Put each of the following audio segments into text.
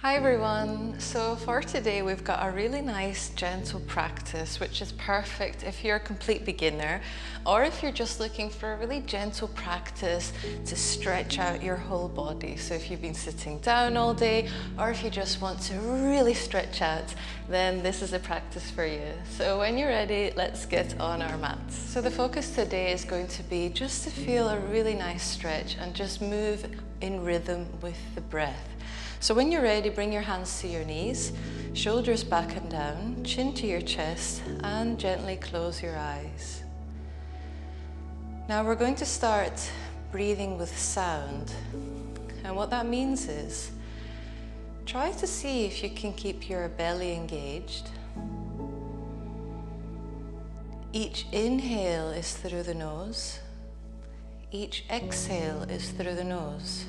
Hi everyone, so for today we've got a really nice gentle practice which is perfect if you're a complete beginner or if you're just looking for a really gentle practice to stretch out your whole body. So if you've been sitting down all day or if you just want to really stretch out, then this is a practice for you. So when you're ready, let's get on our mats. So the focus today is going to be just to feel a really nice stretch and just move in rhythm with the breath. So when you're ready, bring your hands to your knees, shoulders back and down, chin to your chest, and gently close your eyes. Now we're going to start breathing with sound. And what that means is, try to see if you can keep your belly engaged. Each inhale is through the nose. Each exhale is through the nose.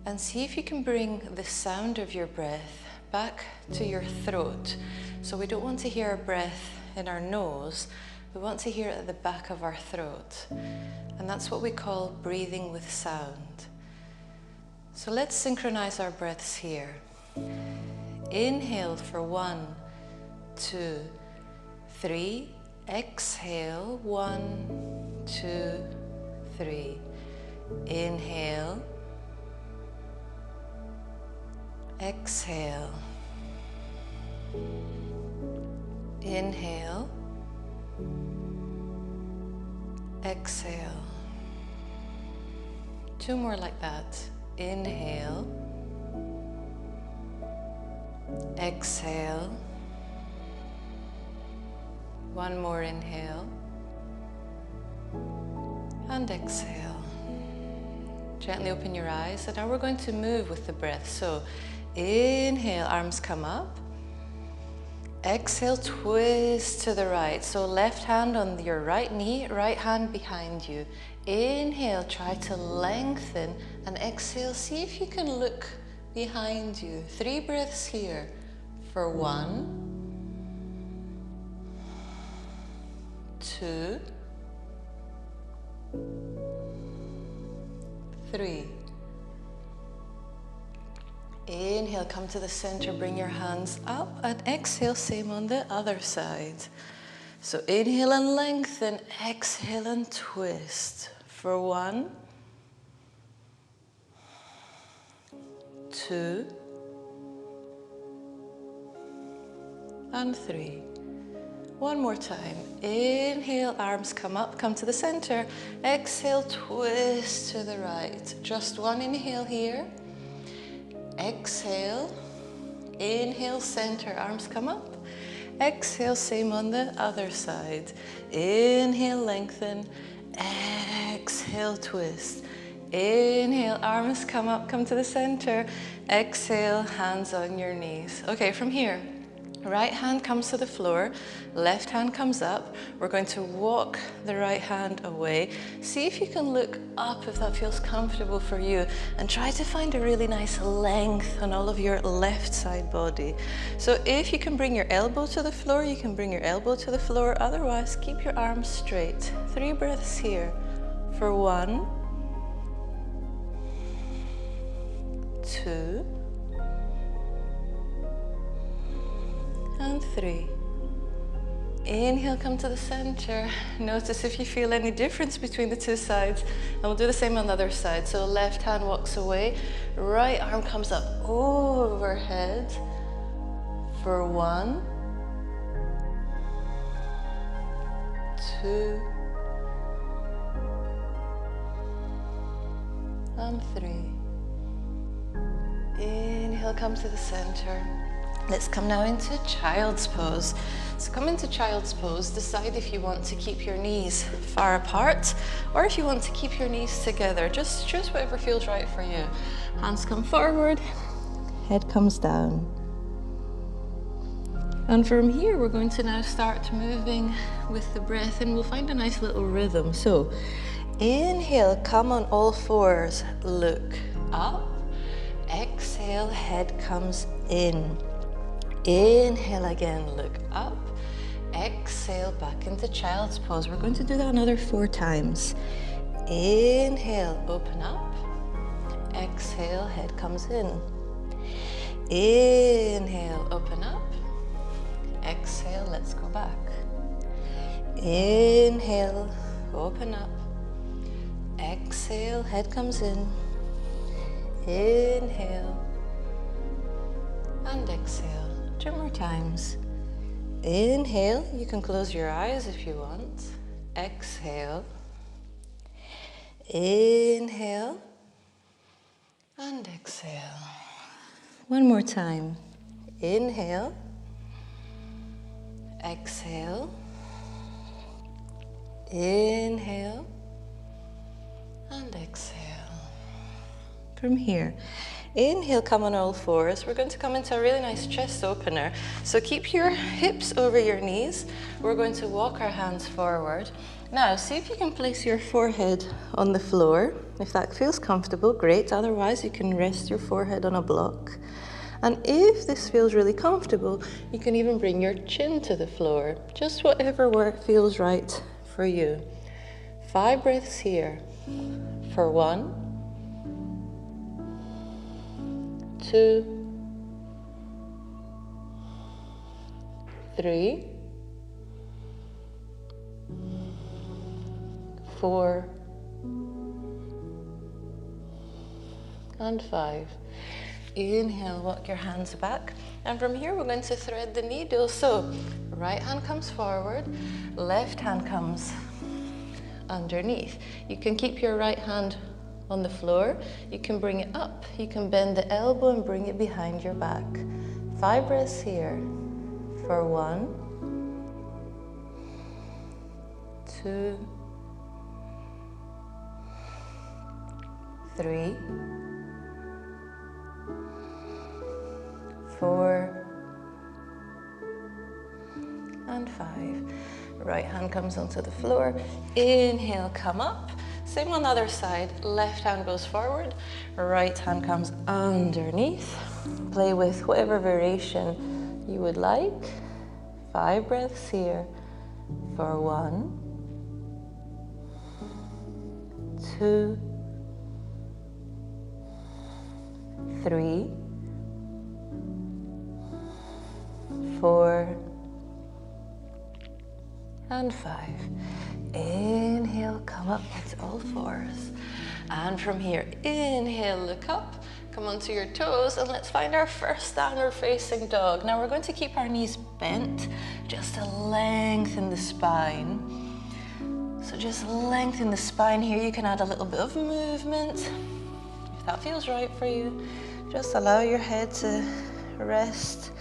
And see if you can bring the sound of your breath back to your throat. So we don't want to hear our breath in our nose, we want to hear it at the back of our throat. And that's what we call breathing with sound. So let's synchronize our breaths here. Inhale for 1, 2, 3. Exhale, 1, 2, 3. Inhale. Exhale. Inhale. Exhale. 2 more like that. Inhale. Exhale. 1 more inhale. And exhale. Gently open your eyes, and now we're going to move with the breath. So inhale, arms come up. Exhale, twist to the right. So left hand on your right knee, right hand behind you. Inhale, try to lengthen, and exhale, see if you can look behind you. 3 breaths here for 1, 2, 3. Inhale, come to the center, bring your hands up, and exhale, same on the other side. So inhale and lengthen, exhale and twist for 1, 2, and 3. 1 more time. Inhale, arms come up, come to the center. Exhale, twist to the right. Just 1 inhale here. Exhale. Inhale, center, arms come up. Exhale, same on the other side. Inhale, lengthen. Exhale, twist. Inhale, arms come up, come to the center. Exhale, hands on your knees. Okay, from here. Right hand comes to the floor, left hand comes up. We're going to walk the right hand away. See if you can look up if that feels comfortable for you, and try to find a really nice length on all of your left side body. So if you can bring your elbow to the floor, you can bring your elbow to the floor. Otherwise, keep your arms straight. 3 breaths here for 1, 2, and 3. Inhale, come to the center. Notice if you feel any difference between the 2 sides, and we'll do the same on the other side. So left hand walks away, right arm comes up overhead for 1, 2, and 3. Inhale, come to the center. Let's come now into Child's Pose. So come into Child's Pose, decide if you want to keep your knees far apart or if you want to keep your knees together. Just choose whatever feels right for you. Hands come forward, head comes down. And from here, we're going to now start moving with the breath, and we'll find a nice little rhythm. So inhale, come on all fours, look up. Exhale, head comes in. Inhale again, look up. Exhale, back into Child's Pose. We're going to do that another 4 times. Inhale, open up. Exhale, head comes in. Inhale, open up. Exhale, let's go back. Inhale, open up. Exhale, head comes in. Inhale and exhale. 2 more times. Inhale, you can close your eyes if you want. Exhale. Inhale and exhale. 1 more time. Inhale. Exhale. Inhale and exhale. From here, inhale, come on all fours. We're going to come into a really nice chest opener. So keep your hips over your knees. We're going to walk our hands forward. Now, see if you can place your forehead on the floor. If that feels comfortable, great. Otherwise, you can rest your forehead on a block. And if this feels really comfortable, you can even bring your chin to the floor. Just whatever work feels right for you. 5 breaths here. For 1, 2, 3, 4, and 5. Inhale, walk your hands back. And from here, we're going to thread the needle. So, right hand comes forward, left hand comes underneath. You can keep your right hand on the floor. You can bring it up. You can bend the elbow and bring it behind your back. 5 breaths here. For 1, 2, 3, 4, and 5. Right hand comes onto the floor. Inhale, come up. Same on the other side. Left hand goes forward. Right hand comes underneath. Play with whatever variation you would like. 5 breaths here. For 1, 2, 3, 4, and 5. Inhale, come up onto all fours. And from here, inhale, look up, come onto your toes, and let's find our first downward facing dog. Now we're going to keep our knees bent just to lengthen the spine. So just lengthen the spine here. You can add a little bit of movement if that feels right for you. Just allow your head to rest.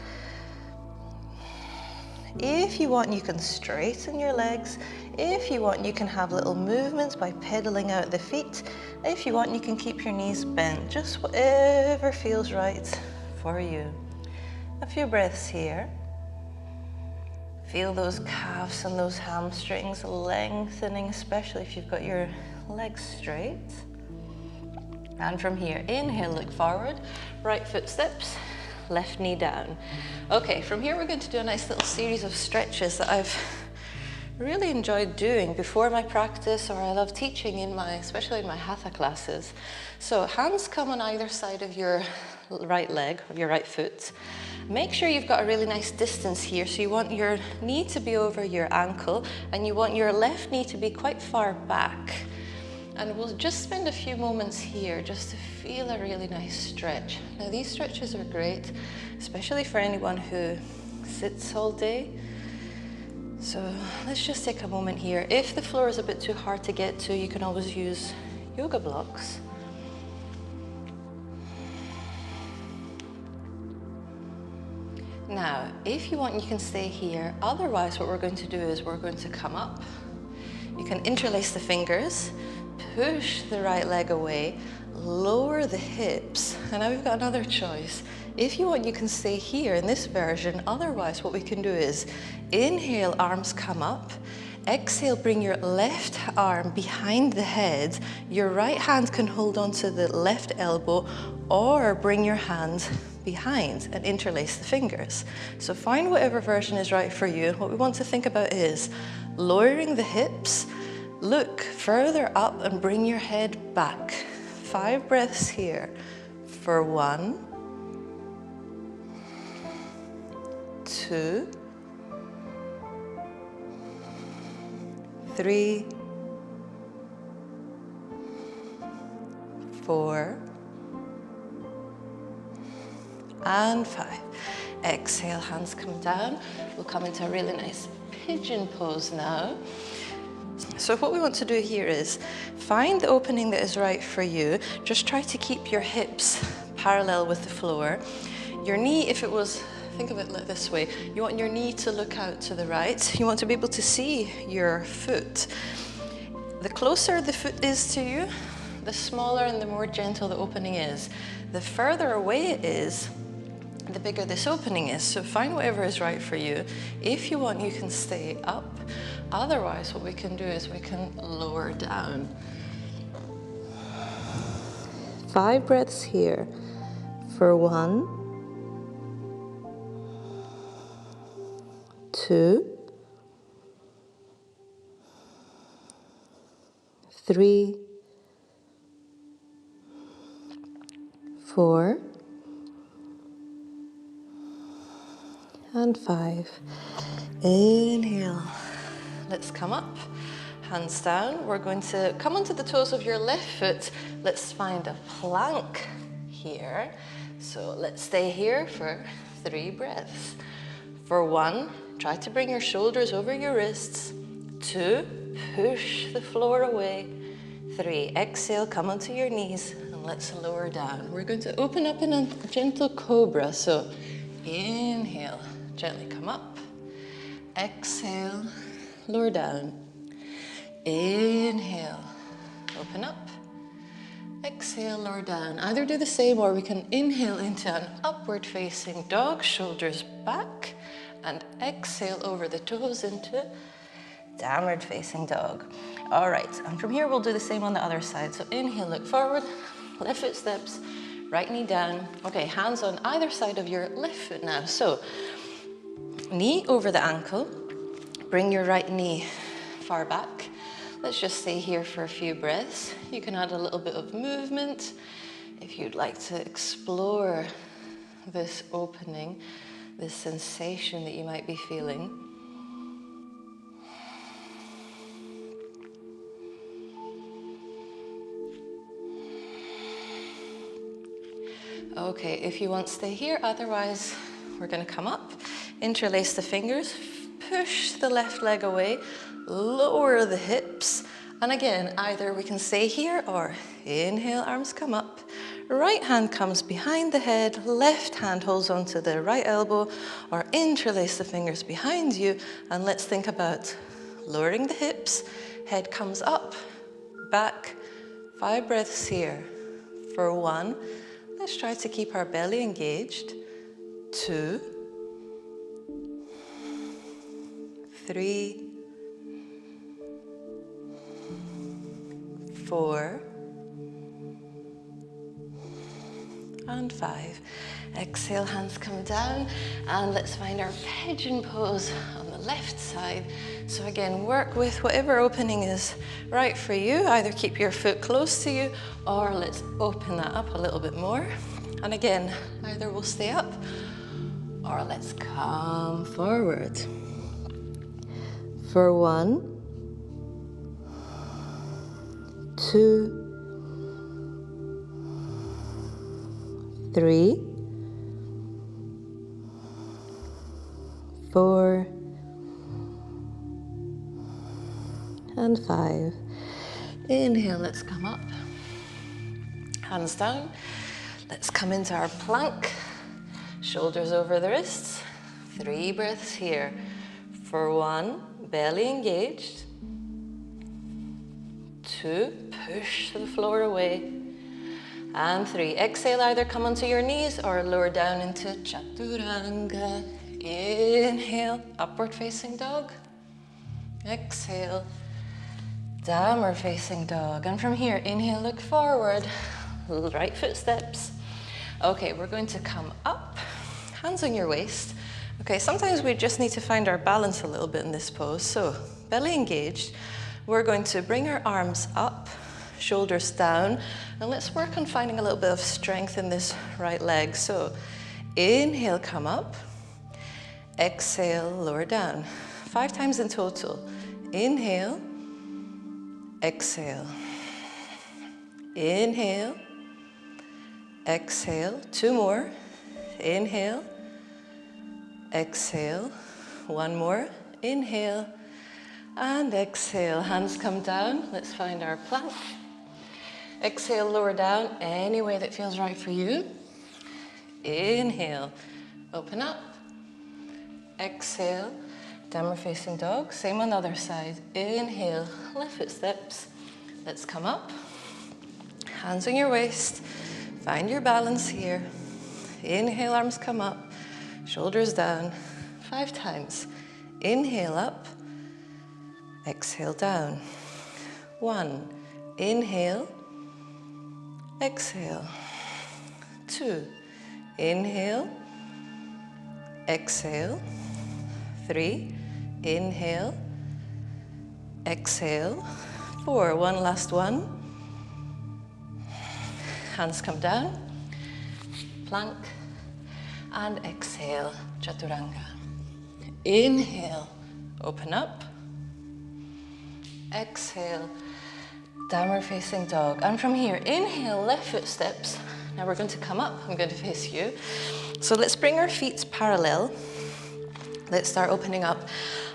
If you want, you can straighten your legs. If you want, you can have little movements by pedaling out the feet. If you want, you can keep your knees bent. Just whatever feels right for you. A few breaths here. Feel those calves and those hamstrings lengthening, especially if you've got your legs straight. And from here, inhale, look forward. Right foot steps. Left knee down. Okay, from here we're going to do a nice little series of stretches that I've really enjoyed doing before my practice, or I love teaching in especially in my hatha classes. So hands come on either side of your right leg, of your right foot. Make sure you've got a really nice distance here. So you want your knee to be over your ankle, and you want your left knee to be quite far back. And we'll just spend a few moments here just to feel a really nice stretch. Now these stretches are great, especially for anyone who sits all day. So let's just take a moment here. If the floor is a bit too hard to get to, you can always use yoga blocks. Now, if you want, you can stay here. Otherwise, what we're going to do is we're going to come up. You can interlace the fingers, push the right leg away, lower the hips, and now we've got another choice. If you want, you can stay here in this version. Otherwise, what we can do is inhale, arms come up. Exhale, bring your left arm behind the head. Your right hand can hold onto the left elbow, or bring your hand behind and interlace the fingers. So find whatever version is right for you. What we want to think about is lowering the hips. Look further up and bring your head back. 5 breaths here. For 1, 2, 3, 4, and 5. Exhale, hands come down. We'll come into a really nice pigeon pose now. So what we want to do here is find the opening that is right for you. Just try to keep your hips parallel with the floor. Your knee, if it was, think of it like this way, you want your knee to look out to the right. You want to be able to see your foot. The closer the foot is to you, the smaller and the more gentle the opening is. The further away it is, the bigger this opening is. So find whatever is right for you. If you want, you can stay up. Otherwise, what we can do is we can lower down. 5 breaths here for 1, 2, 3, 4, and 5. Inhale. Let's come up, hands down. We're going to come onto the toes of your left foot. Let's find a plank here. So let's stay here for 3 breaths. For 1, try to bring your shoulders over your wrists. 2, push the floor away. 3, exhale, come onto your knees, and let's lower down. We're going to open up in a gentle cobra. So inhale, gently come up. Exhale, lower down. Inhale, open up. Exhale, lower down. Either do the same, or we can inhale into an upward facing dog, shoulders back, and exhale over the toes into downward facing dog. All right, and from here we'll do the same on the other side. So inhale, look forward, left foot steps, right knee down. Okay, hands on either side of your left foot now. So knee over the ankle, bring your right knee far back. Let's just stay here for a few breaths. You can add a little bit of movement if you'd like to explore this opening, this sensation that you might be feeling. Okay, if you want, stay here. Otherwise, we're going to come up, interlace the fingers, push the left leg away, lower the hips. And again, either we can stay here or inhale, arms come up. Right hand comes behind the head, left hand holds onto the right elbow, or interlace the fingers behind you. And let's think about lowering the hips, head comes up, back. 5 breaths here. For 1, let's try to keep our belly engaged. 2, 3, 4, and 5. Exhale, hands come down, and let's find our pigeon pose on the left side. So again, work with whatever opening is right for you. Either keep your foot close to you, or let's open that up a little bit more. And again, either we'll stay up, or let's come forward. For 1, 2, 3, 4, and 5. Inhale, let's come up. Hands down. Let's come into our plank. Shoulders over the wrists. 3 breaths here. For 1, belly engaged. 2, push the floor away. And 3, exhale, either come onto your knees or lower down into Chaturanga. Inhale, upward facing dog. Exhale, downward facing dog. And from here, inhale, look forward, right foot steps. Okay, we're going to come up, hands on your waist. Okay, sometimes we just need to find our balance a little bit in this pose. So, belly engaged. We're going to bring our arms up, shoulders down, and let's work on finding a little bit of strength in this right leg. So, inhale, come up. exhale, lower down. 5 times in total. Inhale, exhale. Inhale, exhale. 2 more. Inhale, exhale. 1 more. Inhale and exhale. Hands come down. Let's find our plank. Exhale, lower down any way that feels right for you. Inhale, open up. Exhale, downward facing dog. Same on the other side. Inhale, left foot steps. Let's come up. Hands on your waist. Find your balance here. Inhale, arms come up. Shoulders down. 5 times. Inhale up. Exhale down. 1. Inhale. Exhale. 2. Inhale. Exhale. 3. Inhale. Exhale. 4. One last one. Hands come down. Plank. And exhale. Chaturanga. Inhale. Open up. Exhale. Downward facing dog. And from here, inhale, left foot steps. Now we're going to come up. I'm going to face you. So let's bring our feet parallel. Let's start opening up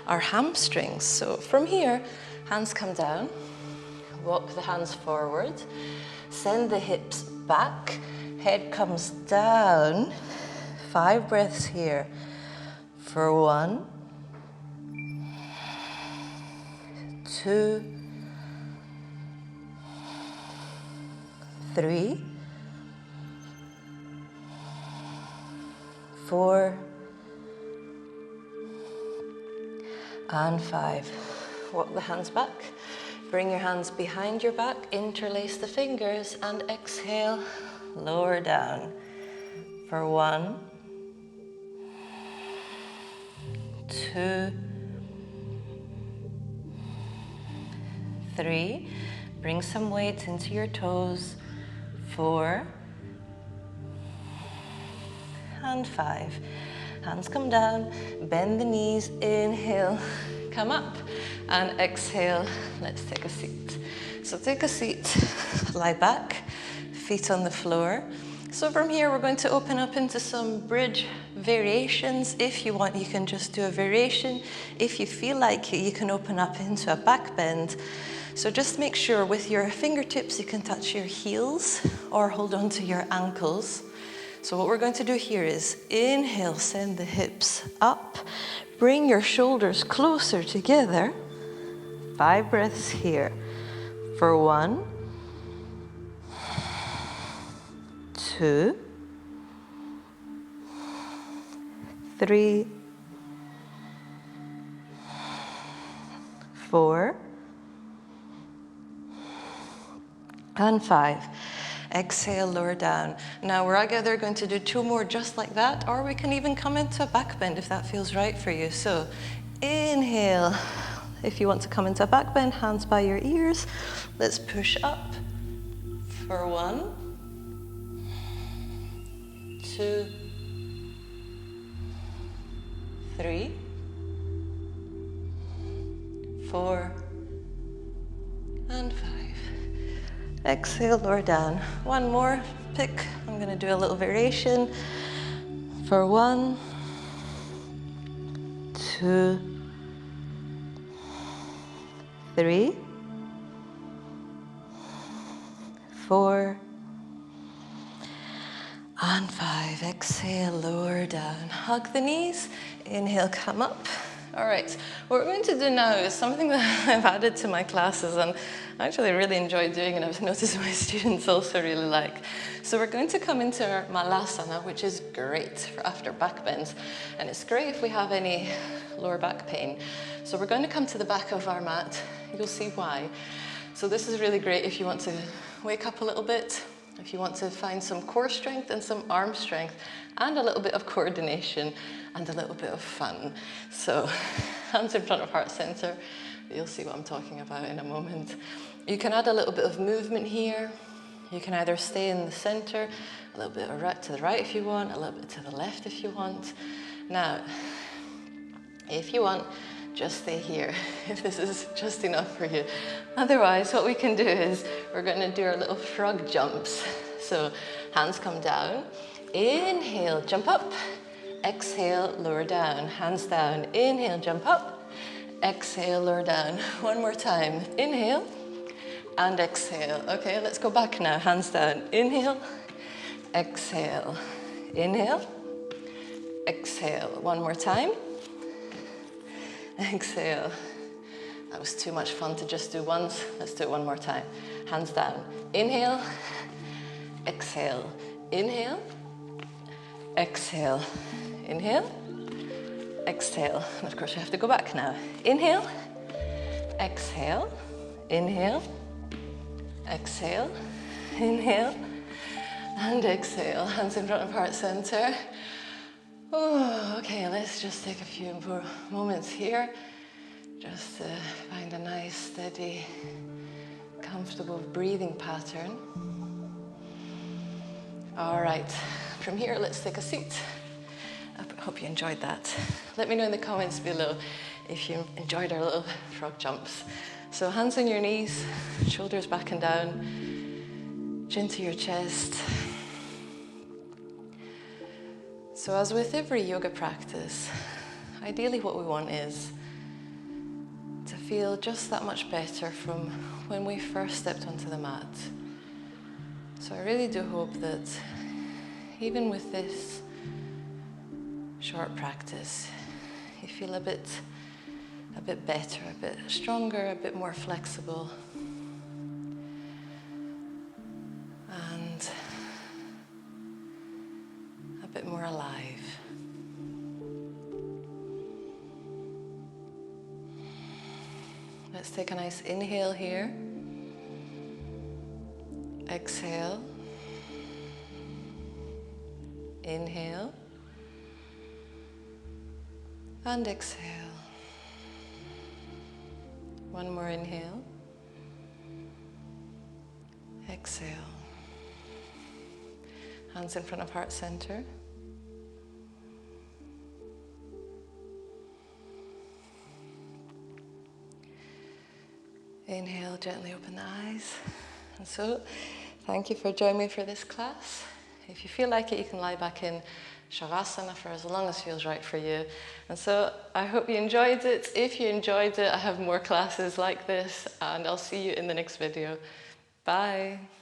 our hamstrings. So from here, hands come down. Walk the hands forward. Send the hips back. Head comes down. 5 breaths here. For 1, 2, 3, 4, and 5. Walk the hands back. Bring your hands behind your back. Interlace the fingers and exhale. Lower down. For 1, 2, 3. Bring some weight into your toes. 4 and 5. Hands come down. Bend the knees. Inhale. Come up and exhale. Let's take a seat. So take a seat. Lie back. Feet on the floor. So from here, we're going to open up into some bridge variations. If you want, you can just do a variation. If you feel like it, you can open up into a back bend. So just make sure with your fingertips, you can touch your heels or hold on to your ankles. So what we're going to do here is inhale, send the hips up. Bring your shoulders closer together. 5 breaths here. For 1, 2, 3, 4, and 5. Exhale, lower down. Now we're either going to do 2 more just like that, or we can even come into a back bend if that feels right for you. So inhale. If you want to come into a back bend, hands by your ears. Let's push up. For 1, 2, 3, 4, and 5. Exhale, lower down. 1 more. Pick. I'm going to do a little variation. For 1, 2, 3, 4, and 5. Exhale, lower down. Hug the knees. Inhale, come up. All right, what we're going to do now is something that I've added to my classes, and I actually really enjoy doing, and I've noticed my students also really like. So we're going to come into our Malasana, which is great for after back bends, and it's great if we have any lower back pain. So we're going to come to the back of our mat. You'll see why. So this is really great if you want to wake up a little bit, if you want to find some core strength and some arm strength, and a little bit of coordination and a little bit of fun. So hands in front of heart center. You'll see what I'm talking about in a moment. You can add a little bit of movement here. You can either stay in the center, a little bit to the right if you want, a little bit to the left if you want. Now, If you want, just stay here if this is just enough for you. Otherwise, what we can do is we're going to do our little frog jumps. So hands come down, inhale, jump up, exhale, lower down, hands down, inhale, jump up, exhale, lower down. One more time, inhale and exhale. Okay, let's go back now, hands down, inhale, exhale, inhale, exhale. One more time. Exhale. That was too much fun to just do once. Let's do it one more time. Hands down. Inhale. Exhale. Inhale. Exhale. Inhale. Exhale. And of course we have to go back now. Inhale. Exhale. Inhale. Exhale. Inhale. And exhale. Hands in front of heart center. Oh, okay, let's just take a few more moments here just to find a nice, steady, comfortable breathing pattern. All right, from here, let's take a seat. I hope you enjoyed that. Let me know in the comments below if you enjoyed our little frog jumps. So hands on your knees, shoulders back and down, chin to your chest. So as with every yoga practice, ideally what we want is to feel just that much better from when we first stepped onto the mat. So I really do hope that even with this short practice, you feel a bit better, a bit stronger, a bit more flexible. And a bit more alive. Let's take a nice inhale here. Exhale. Inhale. And exhale. One more inhale. Exhale. Hands in front of heart center. Inhale, gently open the eyes. And so, thank you for joining me for this class. If you feel like it, you can lie back in Shavasana for as long as feels right for you. And so, I hope you enjoyed it. If you enjoyed it, I have more classes like this, and I'll see you in the next video. Bye.